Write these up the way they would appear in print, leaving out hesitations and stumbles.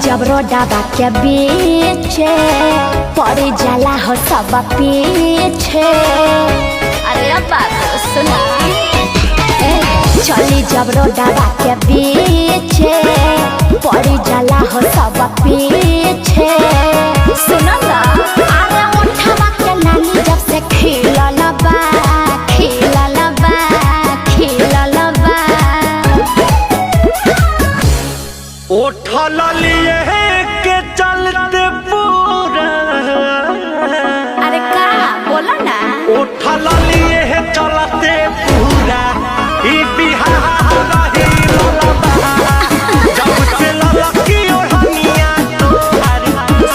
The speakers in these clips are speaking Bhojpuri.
जब रोडवा के बीच पड़ जाला हो सब पीछे। अरे बाबू सुना, चली जब रोडवा के बीच पड़ जाला हो सब पीछे। सुना ना, अरे उठवा के लाली जब से खिलल बा खिलल बा खिलल बा। उठल लिए के चलते पूरा। अरे का बोला ना, उठल लिए चलते पूरा ई बिहार जब से ललकी ओढ़निया तोहार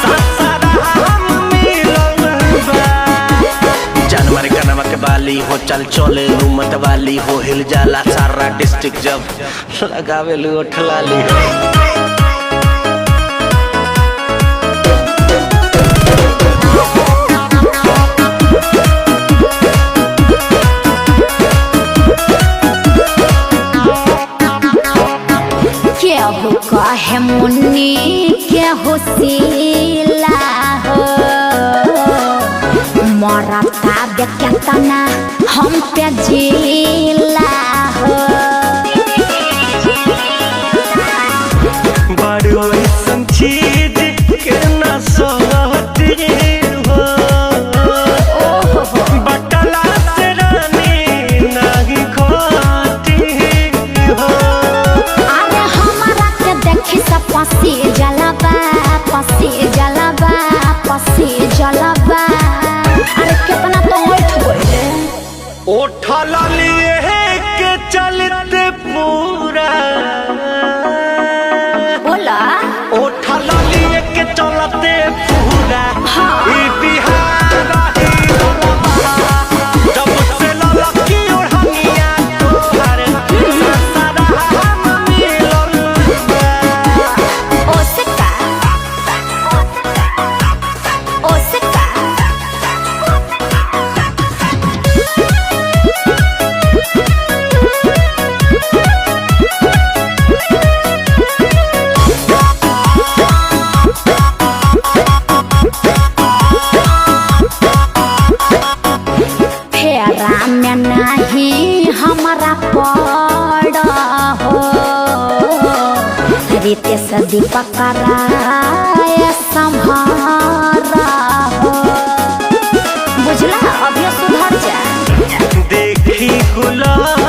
ससुराल मिलल बा। जानवर कनवा के बाली हो चल चले मत वाली हो हिल जाला सारा डिस्ट्रिक्ट जब लगावे लू उठलाली। केहू कहे मुन्नी केहू सीला हो, मरता बेतना हम पे जिला हो। बड़ो ऐसन चीज के न सोचती हो, बटला से रानी नहीं खोती हो। अरे हमारा के देखी सब पसी जलबा पसी जलबा पसी जलबा। अरे कितना तो उठ गइले। उठल लिए के चलते पूरा। बोला उठल लिए के चलते पूरा ई बिहार जब से ललकी ओढ़निया तोहार ससुराल मिलल बा। ओसका ओसका फेरा में नहीं हमारा पड़ हो, रीते से दीपक राय संभारा हो। बुझला, अभी सुधर जा। देखी गुलाब